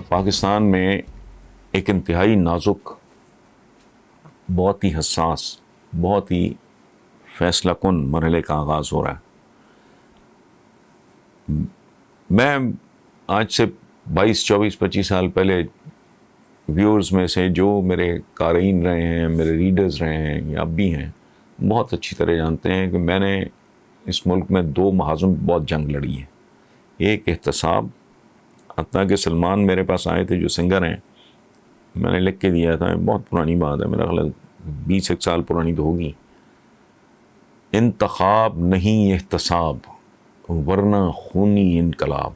پاکستان میں ایک انتہائی نازک، بہت ہی حساس، بہت ہی فیصلہ کن مرحلے کا آغاز ہو رہا ہے۔ میں آج سے 22، 24، 25 سال پہلے ویورز میں سے جو میرے قارئین رہے ہیں، میرے ریڈرز رہے ہیں یا اب بھی ہیں، بہت اچھی طرح جانتے ہیں کہ میں نے اس ملک میں 2 محاذوں میں بہت جنگ لڑی ہے۔ ایک احتساب، حتیٰ کہ سلمان میرے پاس آئے تھے جو سنگر ہیں، میں نے لکھ کے دیا تھا، بہت پرانی بات ہے، میرا خیال 20 ایک سال پرانی تو ہوگی، انتخاب نہیں احتساب ورنہ خونی انقلاب۔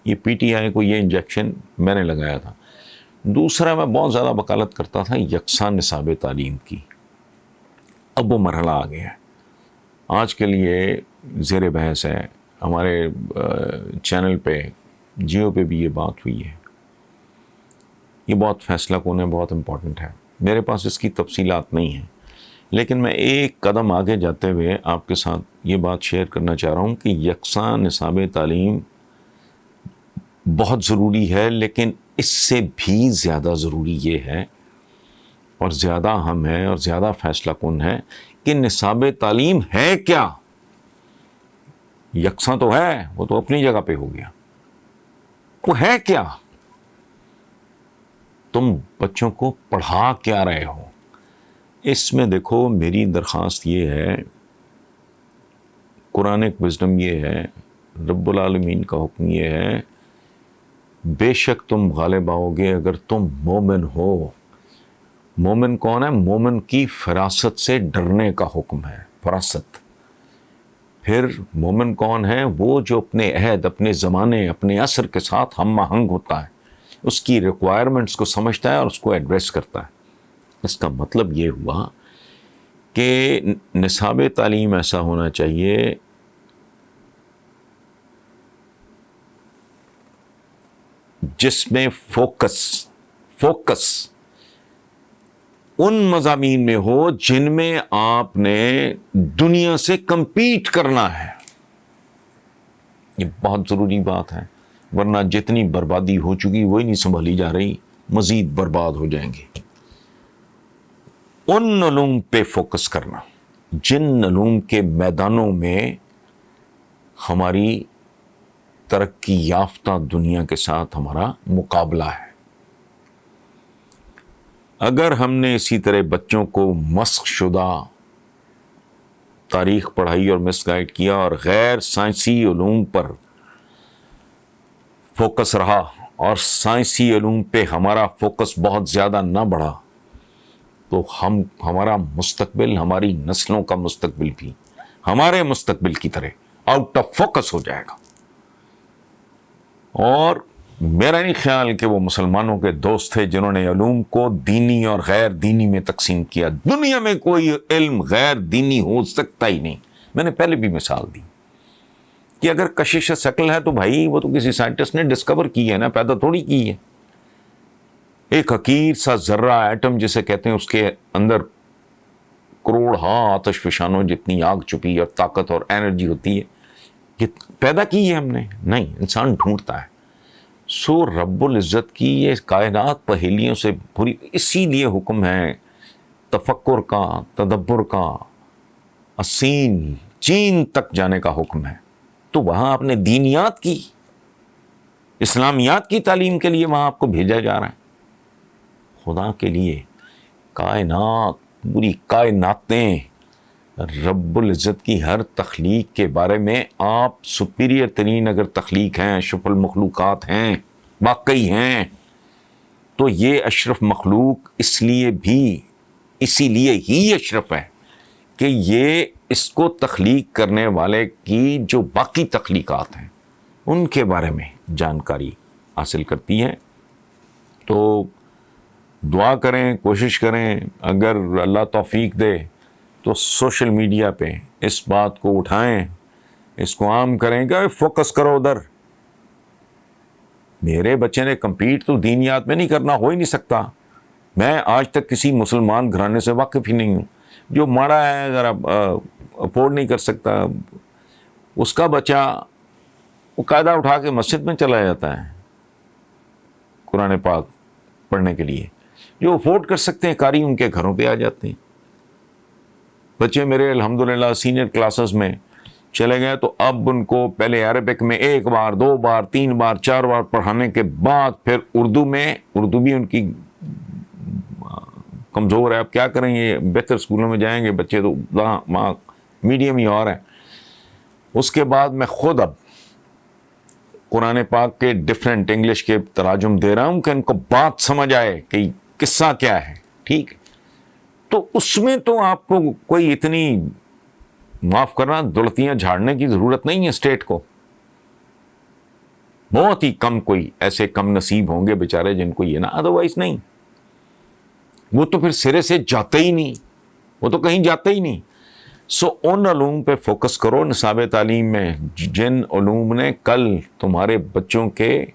یہ پی ٹی آئی کو یہ انجیکشن میں نے لگایا تھا۔ دوسرا، میں بہت زیادہ وکالت کرتا تھا یکساں نصاب تعلیم کی۔ اب وہ مرحلہ آ گیا ہے، آج کے لیے زیر بحث ہے، ہمارے چینل پہ، جیو پہ بھی یہ بات ہوئی ہے۔ یہ بہت فیصلہ کن ہے، بہت امپورٹنٹ ہے۔ میرے پاس اس کی تفصیلات نہیں ہیں، لیکن میں ایک قدم آگے جاتے ہوئے آپ کے ساتھ یہ بات شیئر کرنا چاہ رہا ہوں کہ یکساں نصاب تعلیم بہت ضروری ہے، لیکن اس سے بھی زیادہ ضروری یہ ہے اور زیادہ اہم ہے اور زیادہ فیصلہ کن ہے کہ نصاب تعلیم ہے کیا؟ یکساں تو ہے، وہ تو اپنی جگہ پہ ہو گیا، وہ ہے کیا؟ تم بچوں کو پڑھا کیا رہے ہو؟ اس میں دیکھو، میری درخواست یہ ہے، قرآنک وزڈم یہ ہے، رب العالمین کا حکم یہ ہے، بے شک تم غالب آؤ گے اگر تم مومن ہو۔ مومن کون ہے؟ مومن کی فراست سے ڈرنے کا حکم ہے، فراست۔ پھر مومن کون ہے؟ وہ جو اپنے عہد، اپنے زمانے، اپنے عصر کے ساتھ ہم آہنگ ہوتا ہے، اس کی ریکوائرمنٹس کو سمجھتا ہے اور اس کو ایڈریس کرتا ہے۔ اس کا مطلب یہ ہوا کہ نصاب تعلیم ایسا ہونا چاہیے جس میں فوکس ان مضامین میں ہو جن میں آپ نے دنیا سے کمپیٹ کرنا ہے۔ یہ بہت ضروری بات ہے، ورنہ جتنی بربادی ہو چکی وہی نہیں سنبھالی جا رہی، مزید برباد ہو جائیں گے۔ ان علوم پہ فوکس کرنا جن علوم کے میدانوں میں ہماری ترقی یافتہ دنیا کے ساتھ ہمارا مقابلہ ہے۔ اگر ہم نے اسی طرح بچوں کو مسخ شدہ تاریخ پڑھائی اور مس گائیڈ کیا اور غیر سائنسی علوم پر فوکس رہا اور سائنسی علوم پہ ہمارا فوکس بہت زیادہ نہ بڑھا، تو ہمارا مستقبل، ہماری نسلوں کا مستقبل بھی ہمارے مستقبل کی طرح آؤٹ آف فوکس ہو جائے گا۔ اور میرا نہیں خیال کہ وہ مسلمانوں کے دوست تھے جنہوں نے علوم کو دینی اور غیر دینی میں تقسیم کیا۔ دنیا میں کوئی علم غیر دینی ہو سکتا ہی نہیں۔ میں نے پہلے بھی مثال دی کہ اگر کشش ثقل ہے تو بھائی وہ تو کسی سائنٹسٹ نے ڈسکور کی ہے نا، پیدا تھوڑی کی ہے۔ ایک حقیر سا ذرہ، ایٹم جسے کہتے ہیں، اس کے اندر کروڑ آتش فشانوں جتنی آگ چھپی اور طاقت اور انرجی ہوتی ہے، یہ پیدا کی ہے ہم نے؟ نہیں، انسان ڈھونڈتا ہے۔ سو رب العزت کی یہ کائنات پہیلیوں سے بھری، اسی لیے حکم ہے تفکر کا، تدبر کا، الصین، چین تک جانے کا حکم ہے۔ تو وہاں آپ نے دینیات کی، اسلامیات کی تعلیم کے لیے وہاں آپ کو بھیجا جا رہا ہے۔ خدا کے لیے کائنات، پوری کائناتیں، رب العزت کی ہر تخلیق کے بارے میں آپ سپیریئر ترین اگر تخلیق ہیں، اشرف المخلوقات ہیں، واقعی ہیں، تو یہ اشرف مخلوق اسی لیے ہی اشرف ہے کہ یہ اس کو تخلیق کرنے والے کی جو باقی تخلیقات ہیں ان کے بارے میں جانکاری حاصل کرتی ہے۔ تو دعا کریں، کوشش کریں، اگر اللہ توفیق دے تو سوشل میڈیا پہ اس بات کو اٹھائیں، اس کو عام کریں کہ فوکس کرو ادھر۔ میرے بچے نے کمپیٹ تو دینیات میں نہیں کرنا، ہو ہی نہیں سکتا۔ میں آج تک کسی مسلمان گھرانے سے واقف ہی نہیں ہوں۔ جو ماڑا ہے، ذرا افورڈ نہیں کر سکتا، اس کا بچہ وہ قاعدہ اٹھا کے مسجد میں چلا جاتا ہے۔ قرآن پاک پڑھنے کے لیے. جو افورڈ کر سکتے ہیں قاری ان کے گھروں پہ آ جاتے ہیں. بچے میرے الحمدللہ سینئر کلاسز میں چلے گئے تو اب ان کو پہلے عربک میں 1 بار 2 بار 3 بار 4 بار پڑھانے کے بعد پھر اردو میں، اردو بھی ان کی کمزور ہے. اب کیا کریں، یہ بہتر اسکولوں میں جائیں گے بچے تو وہاں میڈیم ہی اور ہے. اس کے بعد میں خود اب قرآن پاک کے ڈفرینٹ انگلش کے تراجم دے رہا ہوں کہ ان کو بات سمجھ آئے کہ قصہ کیا ہے. ٹھیک، تو اس میں تو آپ کو کوئی اتنی معاف کرنا دلتیاں جھاڑنے کی ضرورت نہیں ہے. اسٹیٹ کو بہت ہی کم کوئی ایسے کم نصیب ہوں گے بیچارے جن کو یہ نا، ادروائز نہیں. وہ تو پھر سرے سے جاتے ہی نہیں، وہ تو کہیں جاتے ہی نہیں. سو ان علوم پہ فوکس کرو نصاب تعلیم میں، جن علوم نے کل تمہارے بچوں کے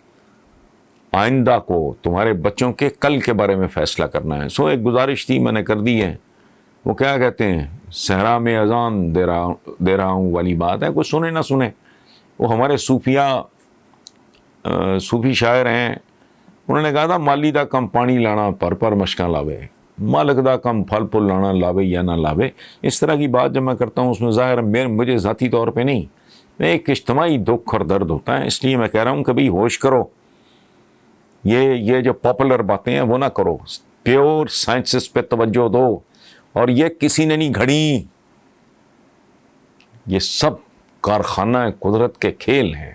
آئندہ کو، تمہارے بچوں کے کل کے بارے میں فیصلہ کرنا ہے. سو ایک گزارش تھی میں نے کر دی ہے، وہ کیا کہتے ہیں، صحرا میں اذان دے رہا ہوں والی بات ہے. کوئی سنے نہ سنے، وہ ہمارے صوفی شاعر ہیں، انہوں نے کہا تھا مالی دا کم پانی لانا پر مشکاں لاوے، مالک دا کم پھل پھول لانا لاوے یا نہ لاوے. اس طرح کی بات جب میں کرتا ہوں اس میں ظاہر مجھے ذاتی طور پہ نہیں، میں ایک اجتماعی دکھ اور درد ہوتا ہے. اس لیے میں کہہ رہا ہوں کہ بھئی ہوش کرو، یہ جو پاپولر باتیں ہیں وہ نہ کرو، پیور سائنسز پہ توجہ دو. اور یہ کسی نے نہیں گھڑی، یہ سب کارخانہ قدرت کے کھیل ہیں.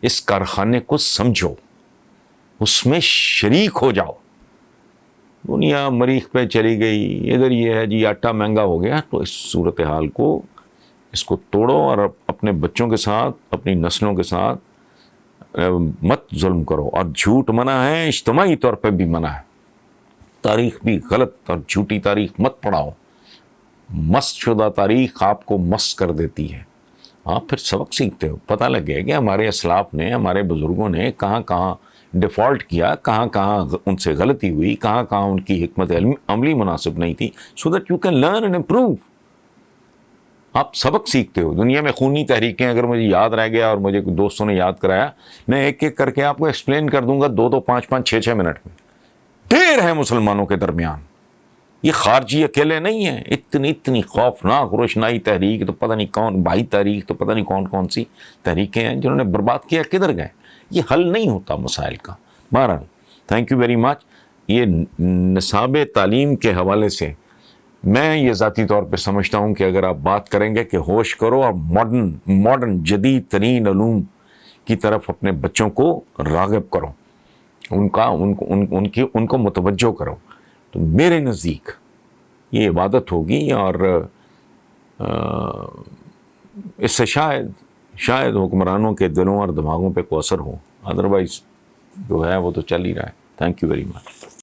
اس کارخانے کو سمجھو، اس میں شریک ہو جاؤ. دنیا مریخ پہ چلی گئی، ادھر یہ ہے جی آٹا مہنگا ہو گیا، تو اس صورتحال کو اس کو توڑو اور اپنے بچوں کے ساتھ، اپنی نسلوں کے ساتھ مت ظلم کرو. اور جھوٹ منع ہے، اجتماعی طور پہ بھی منع ہے. تاریخ بھی غلط اور جھوٹی تاریخ مت پڑھاؤ. مست شدہ تاریخ آپ کو مست کر دیتی ہے. آپ پھر سبق سیکھتے ہو، پتہ لگ گیا کہ ہمارے اسلاف نے، ہمارے بزرگوں نے کہاں کہاں ڈیفالٹ کیا، کہاں کہاں ان سے غلطی ہوئی، کہاں کہاں ان کی حکمت عملی مناسب نہیں تھی. So that you can learn and improve. آپ سبق سیکھتے ہو. دنیا میں خونی تحریکیں اگر مجھے یاد رہ گیا اور مجھے دوستوں نے یاد کرایا، میں ایک ایک کر کے آپ کو ایکسپلین کر دوں گا 2 5 5 6 منٹ میں. ڈھیر ہے مسلمانوں کے درمیان، یہ خارجی اکیلے نہیں ہیں. اتنی خوفناک روشنائی تحریک، تو پتہ نہیں کون بھائی تاریخ، تو پتہ نہیں کون سی تحریکیں ہیں جنہوں نے برباد کیا. کدھر گئے؟ یہ حل نہیں ہوتا مسائل کا. بہرحال تھینک یو ویری مچ. یہ نصاب تعلیم کے حوالے سے میں یہ ذاتی طور پہ سمجھتا ہوں کہ اگر آپ بات کریں گے کہ ہوش کرو اور ماڈرن جدید ترین علوم کی طرف اپنے بچوں کو راغب کرو، ان کو متوجہ کرو، تو میرے نزدیک یہ عبادت ہوگی. اور اس سے شاید حکمرانوں کے دلوں اور دماغوں پہ کوئی اثر ہو. ادروائز جو ہے وہ تو چل ہی رہا ہے. Thank you very much.